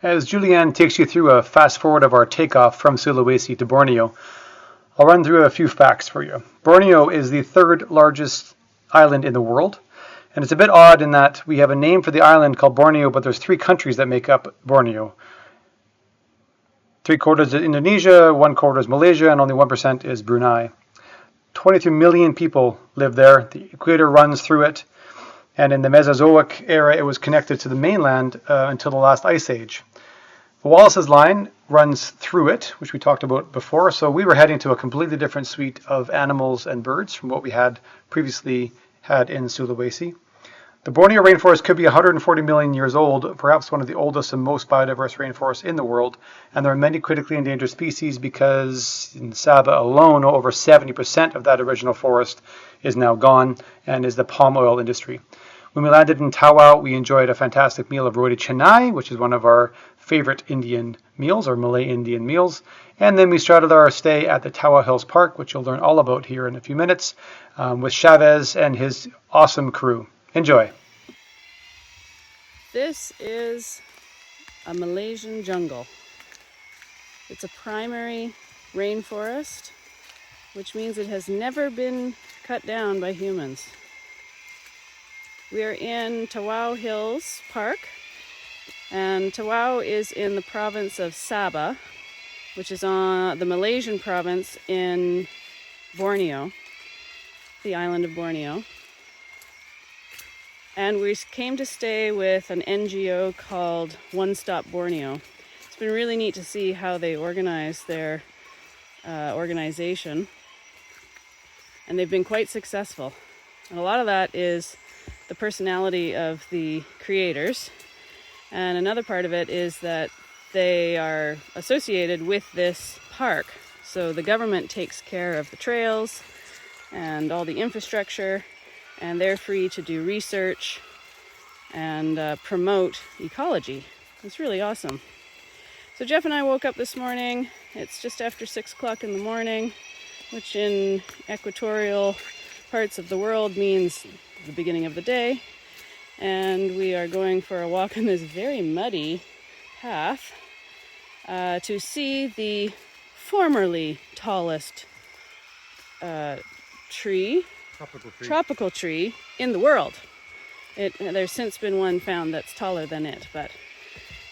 As Julianne takes you through a fast forward of our takeoff from Sulawesi to Borneo, I'll run through a few facts for you. Borneo is the third largest island in the world, and it's a bit odd in that we have a name for the island called Borneo, but there's 3 countries that make up Borneo. 3/4 is Indonesia, 1/4 is Malaysia, and only 1% is Brunei. 23 million people live there. The equator runs through it, and in the Mesozoic era, it was connected to the mainland until the last ice age. The Wallace's line runs through it, which we talked about before, so we were heading to a completely different suite of animals and birds from what we had previously had in Sulawesi. The Borneo rainforest could be 140 million years old, perhaps one of the oldest and most biodiverse rainforests in the world, and there are many critically endangered species because in Sabah alone, over 70% of that original forest is now gone and is the palm oil industry. When we landed in Tawau, we enjoyed a fantastic meal of roti canai, which is one of our favorite Indian meals, or Malay Indian meals. And then we started our stay at the Tawau Hills Park, which you'll learn all about here in a few minutes, with Chavez and his awesome crew. Enjoy. This is a Malaysian jungle. It's a primary rainforest, which means it has never been cut down by humans. We are in Tawau Hills Park, and Tawau is in the province of Sabah, which is on the Malaysian province in Borneo, the island of Borneo. And we came to stay with an NGO called One Stop Borneo. It's been really neat to see how they organize their organization, and they've been quite successful. And a lot of that is the personality of the creators, and another part of it is that they are associated with this park. So the government takes care of the trails and all the infrastructure, and they're free to do research and promote ecology. It's really awesome. So Jeff and I woke up this morning. It's just after 6 o'clock in the morning, which in equatorial parts of the world means the beginning of the day. And we are going for a walk on this very muddy path to see the formerly tallest tropical tree in the world. There's since been one found that's taller than it, but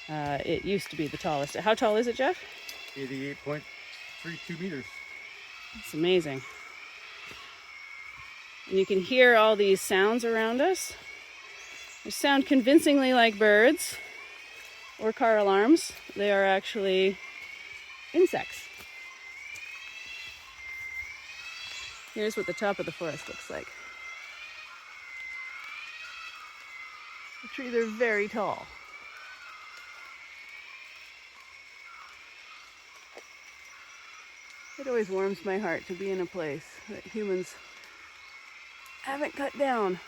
it used to be the tallest. How tall is it, Jeff? 88.32 meters. It's amazing. And you can hear all these sounds around us. They sound convincingly like birds or car alarms. They are actually insects. Here's what the top of the forest looks like. The trees are very tall. It always warms my heart to be in a place that humans haven't cut down.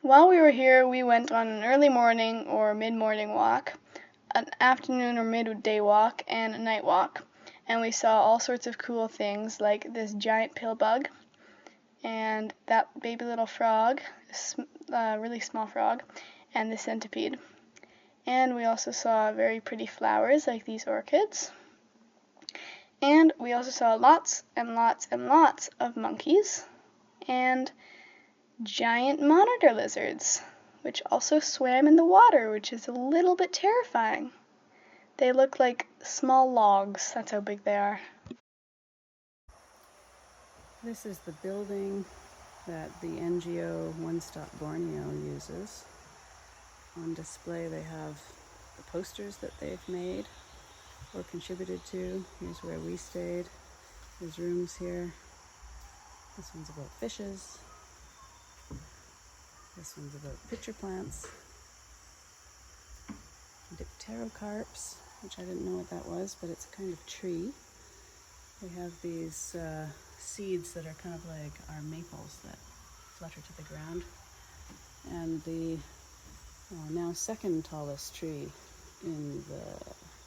While we were here, we went on an early morning or mid-morning walk, an afternoon or midday walk, and a night walk. And we saw all sorts of cool things like this giant pill bug and that baby little frog, really small frog, and the centipede. And we also saw very pretty flowers like these orchids. And we also saw lots and lots and lots of monkeys and giant monitor lizards, which also swam in the water, which is a little bit terrifying. They look like small logs, that's how big they are. This is the building that the NGO One Stop Borneo uses. On display they have the posters that they've made or contributed to. Here's where we stayed. There's rooms here. This one's about fishes. This one's about pitcher plants. Dipterocarps, which I didn't know what that was, but it's a kind of tree. They have these seeds that are kind of like our maples that flutter to the ground. And the now second tallest tree in the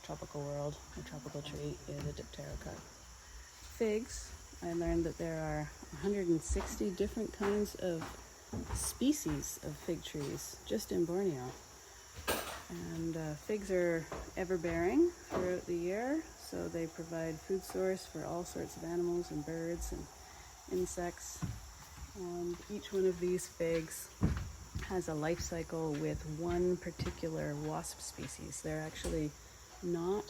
tropical world, a tropical tree, is a dipterocarp. Figs, I learned that there are 160 different kinds of species of fig trees just in Borneo. And figs are ever-bearing throughout the year, so they provide food source for all sorts of animals and birds and insects. And each one of these figs has a life cycle with one particular wasp species. They're actually not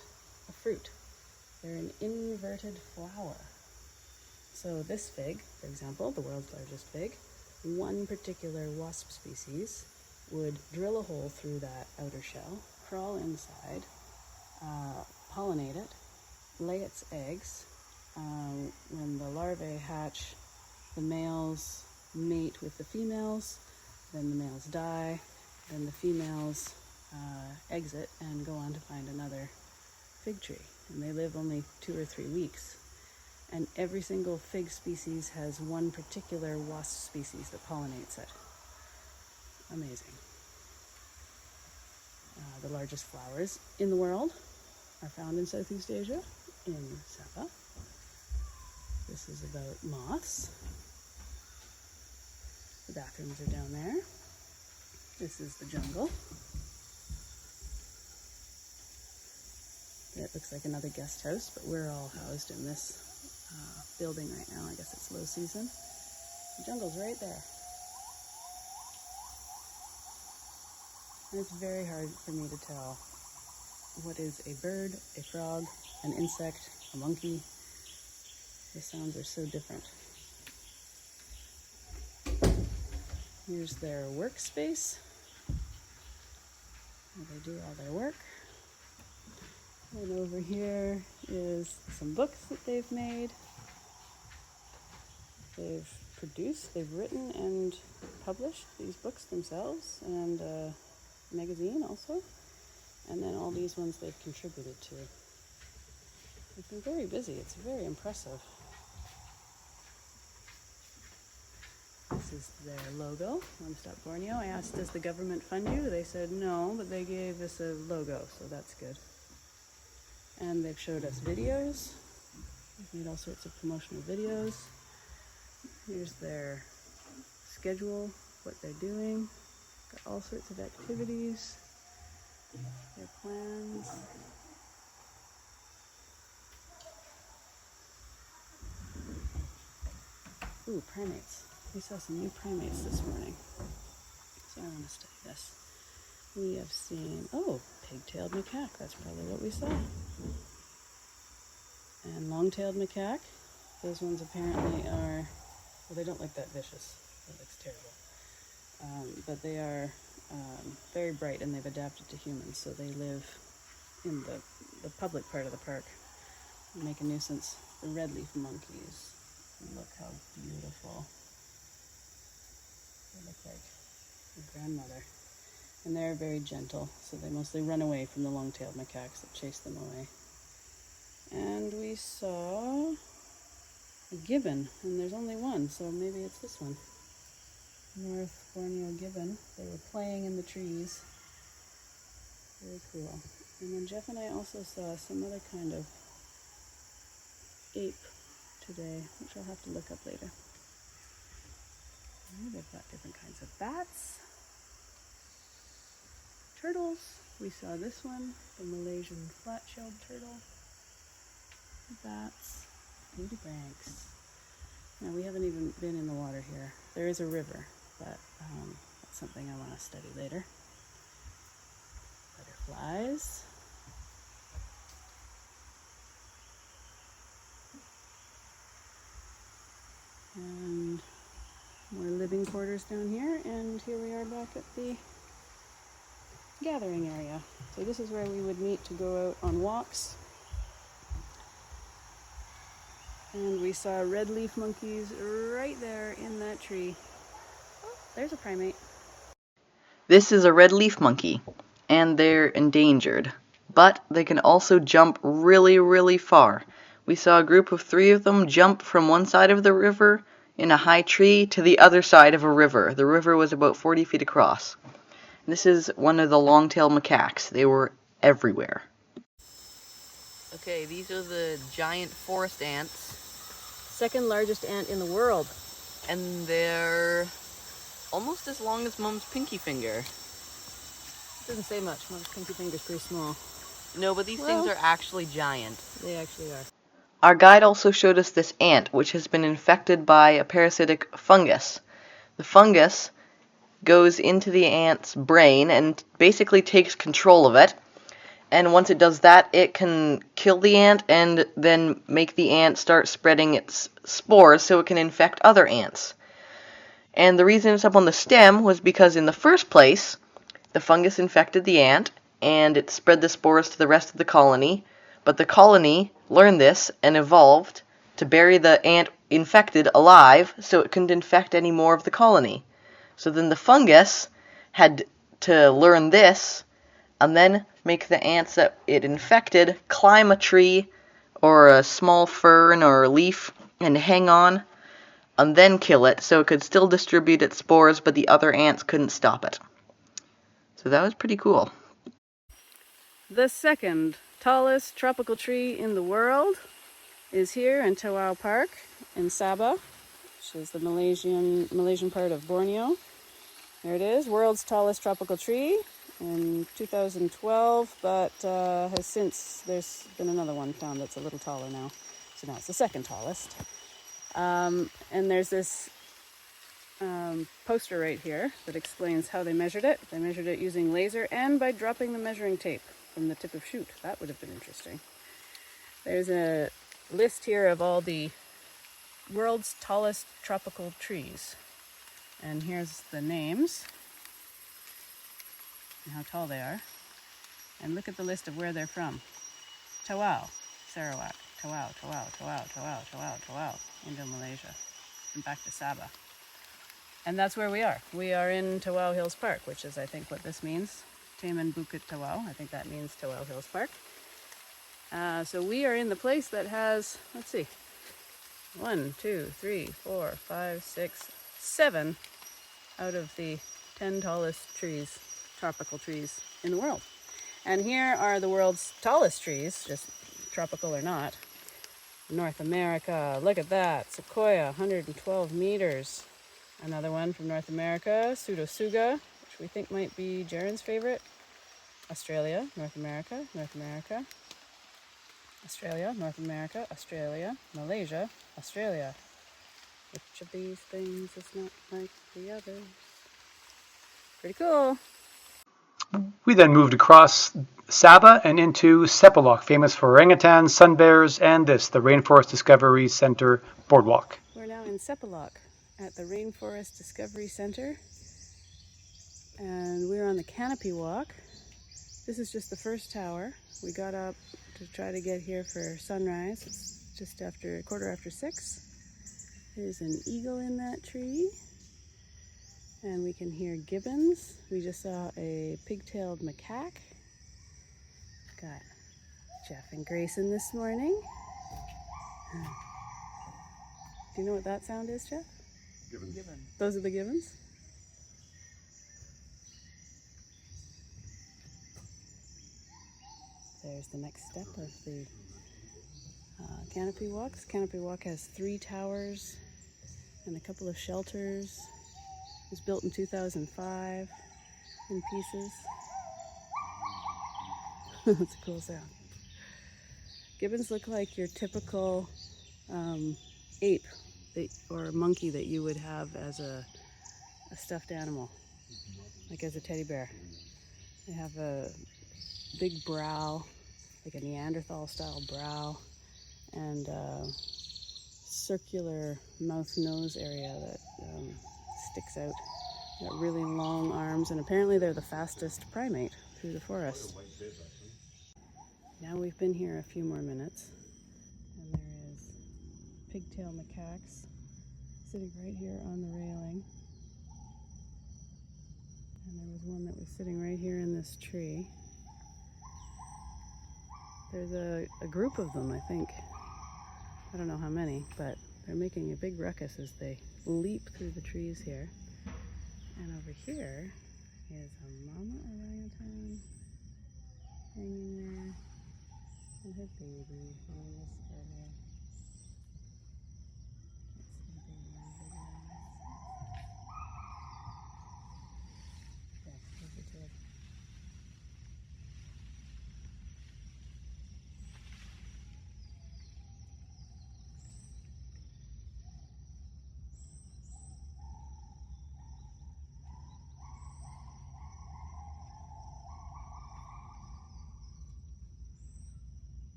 a fruit. They're an inverted flower. So this fig, for example, the world's largest fig, one particular wasp species would drill a hole through that outer shell, crawl inside, pollinate it, lay its eggs. When the larvae hatch, the males mate with the females, then the males die, then the females exit and go on to find another fig tree. And they live only 2 or 3 weeks. And every single fig species has one particular wasp species that pollinates it. Amazing. The largest flowers in the world are found in Southeast Asia, in Sabah. This is about moths. The bathrooms are down there. This is the jungle. It looks like another guest house, but we're all housed in this building right now. I guess it's low season. The jungle's right there. And it's very hard for me to tell what is a bird, a frog, an insect, a monkey. The sounds are so different. Here's their workspace, where they do all their work. And over here is some books that they've made. They've written and published these books themselves, and a magazine also. And then all these ones they've contributed to. They've been very busy. It's very impressive. This is their logo, One Stop Borneo. I asked, does the government fund you? They said no, but they gave us a logo, so that's good. And they've showed us videos. They've made all sorts of promotional videos. Here's their schedule, what they're doing. Got all sorts of activities, their plans. Ooh, primates. We saw some new primates this morning, so I want to study this. We have seen, pig-tailed macaque. That's probably what we saw. And long-tailed macaque. Those ones apparently are, well, they don't look that vicious. That looks terrible. But they are very bright, and they've adapted to humans, so they live in the public part of the park and make a nuisance. The red-leaf monkeys. Look how beautiful. They look like your grandmother. And they're very gentle, so they mostly run away from the long-tailed macaques that chase them away. And we saw a gibbon, and there's only one, so maybe it's this one. North Borneo gibbon. They were playing in the trees. Very cool. And then Jeff and I also saw some other kind of ape today, which I'll have to look up later. They've got different kinds of bats. Turtles. We saw this one, the Malaysian flat-shelled turtle. Bats. Nudibranchs. Now, we haven't even been in the water here. There is a river, but that's something I want to study later. Butterflies. And more living quarters down here, and here we are back at the gathering area. So this is where we would meet to go out on walks. And we saw red leaf monkeys right there in that tree. Oh, there's a primate. This is a red leaf monkey, and they're endangered, but they can also jump really, really far. We saw a group of 3 of them jump from one side of the river in a high tree to the other side of a river. The river was about 40 feet across. This is one of the long-tailed macaques. They were everywhere. Okay, these are the giant forest ants. Second largest ant in the world. And they're almost as long as Mom's pinky finger. Doesn't say much. My pinky finger's pretty small. No, but these things are actually giant. They actually are. Our guide also showed us this ant, which has been infected by a parasitic fungus. The fungus goes into the ant's brain and basically takes control of it. And once it does that, it can kill the ant and then make the ant start spreading its spores so it can infect other ants. And the reason it's up on the stem was because in the first place, the fungus infected the ant and it spread the spores to the rest of the colony. But the colony learned this and evolved to bury the ant infected alive so it couldn't infect any more of the colony. So then the fungus had to learn this and then make the ants that it infected climb a tree or a small fern or leaf and hang on and then kill it so it could still distribute its spores, but the other ants couldn't stop it. So that was pretty cool. The second tallest tropical tree in the world is here in Tawau Park in Sabah, which is the Malaysian part of Borneo. There it is, world's tallest tropical tree in 2012, but has since, there's been another one found that's a little taller now. So now it's the second tallest. And there's this poster right here that explains how they measured it. They measured it using laser and by dropping the measuring tape from the tip of chute. That would have been interesting. There's a list here of all the world's tallest tropical trees. And here's the names and how tall they are. And look at the list of where they're from. Tawau, Sarawak, Tawau, Indo-Malaysia, and back to Sabah. And that's where we are. We are in Tawau Hills Park, which is, I think, what this means. Taman Bukit Tawau. I think that means Tawau Hills Park. So we are in the place that has, let's see, 1, 2, 3, 4, 5, 6, 7 out of the 10 tallest trees, tropical trees in the world. And here are the world's tallest trees, just tropical or not. North America, look at that, sequoia, 112 meters. Another one from North America, Pseudotsuga, which we think might be Jaren's favorite. Australia, North America, North America. Australia, North America, Australia, Malaysia, Australia. Which of these things is not like the others? Pretty cool. We then moved across Sabah and into Sepalok, famous for orangutans, sun bears, and the Rainforest Discovery Center boardwalk. We're now in Sepalok at the Rainforest Discovery Center, and we're on the canopy walk. This is just the first tower. We got up to try to get here for sunrise. It's just after 6:15. There's an eagle in that tree, and we can hear gibbons. We just saw a pig-tailed macaque. Got Jeff and Grayson this morning. Do you know what that sound is, Jeff? Gibbons. Those are the gibbons? There's the next step of the canopy walk. This canopy walk has 3 towers and a couple of shelters. It was built in 2005 in pieces. That's a cool sound. Gibbons look like your typical ape or monkey that you would have as a stuffed animal, like as a teddy bear. They have a big brow, like a Neanderthal style brow, and circular mouth-nose area that sticks out. Got really long arms, and apparently they're the fastest primate through the forest. Now we've been here a few more minutes, and there is pigtail macaques sitting right here on the railing. And there was one that was sitting right here in this tree. There's a group of them, I think. I don't know how many, but they're making a big ruckus as they leap through the trees here. And over here is a mama orangutan hanging there, and her baby in this area.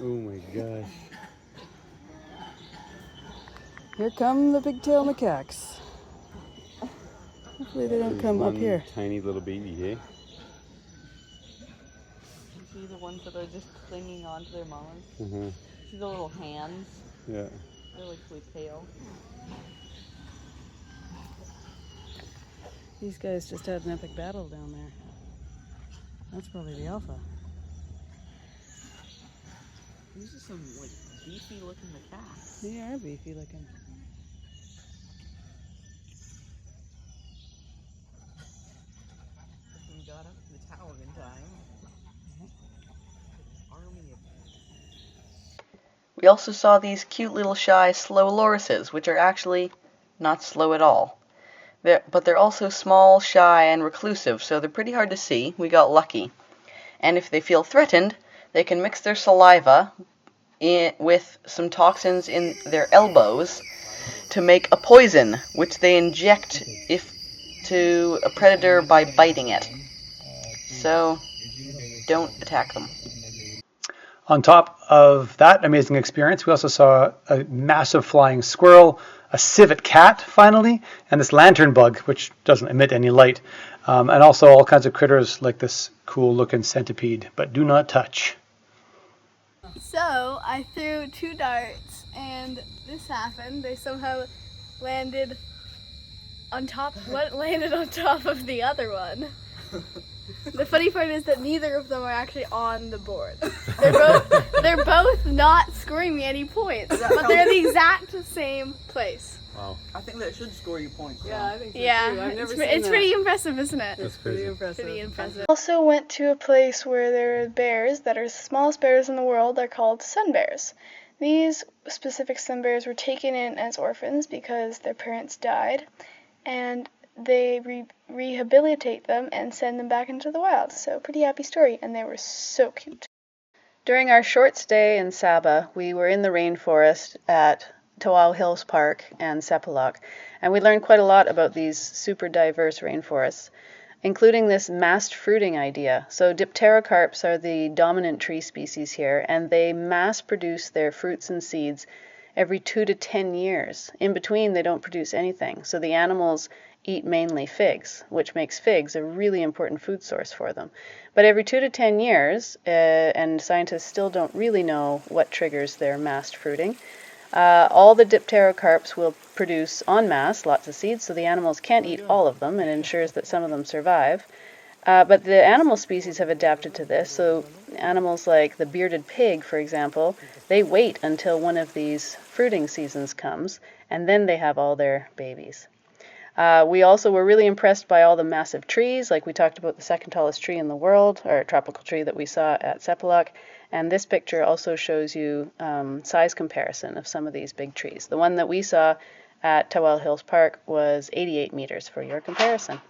Oh my gosh. Here come the big-tailed macaques. Hopefully they don't There's come up one here. tiny little baby, eh? You see the ones that are just clinging onto their mamas? Uh-huh. See the little hands? Yeah. They're like really pale. These guys just had an epic battle down there. That's probably the alpha. These are some like beefy looking macaques. They are beefy looking. We got up to the tower in time. Army of... We also saw these cute little shy slow lorises, which are actually not slow at all. But they're also small, shy, and reclusive, so they're pretty hard to see. We got lucky. And if they feel threatened, they can mix their saliva with some toxins in their elbows to make a poison, which they inject to a predator by biting it. So, don't attack them. On top of that amazing experience, we also saw a massive flying squirrel, a civet cat, finally, and this lantern bug, which doesn't emit any light, and also all kinds of critters like this cool-looking centipede, but do not touch. So I threw 2 darts and this happened. They somehow landed on top. What landed on top of the other one? The funny part is that neither of them are actually on the board. They're both not scoring me any points, but they're in the exact same place. Wow. I think that should score you points. Yeah, I think so Yeah, too. I've never seen it's that. pretty impressive, isn't it? That's Pretty crazy. impressive. Pretty impressive. Also went to a place where there are bears that are the smallest bears in the world. They're called sun bears. These specific sun bears were taken in as orphans because their parents died, and they rehabilitate them and send them back into the wild. So pretty happy story, and they were so cute. During our short stay in Sabah, we were in the rainforest at Tawau Hills Park and Sepalak, and we learned quite a lot about these super diverse rainforests, including this massed fruiting idea. So dipterocarps are the dominant tree species here, and they mass produce their fruits and seeds every 2 to 10 years. In between, they don't produce anything. So the animals eat mainly figs, which makes figs a really important food source for them. But every 2 to 10 years, and scientists still don't really know what triggers their massed fruiting, all the dipterocarps will produce en masse lots of seeds, so the animals can't eat all of them, and ensures that some of them survive. But the animal species have adapted to this, so animals like the bearded pig, for example, they wait until one of these fruiting seasons comes, and then they have all their babies. We also were really impressed by all the massive trees, like we talked about the second tallest tree in the world, or tropical tree that we saw at Sepalak. And this picture also shows you size comparison of some of these big trees. The one that we saw at Tawau Hills Park was 88 meters for your comparison.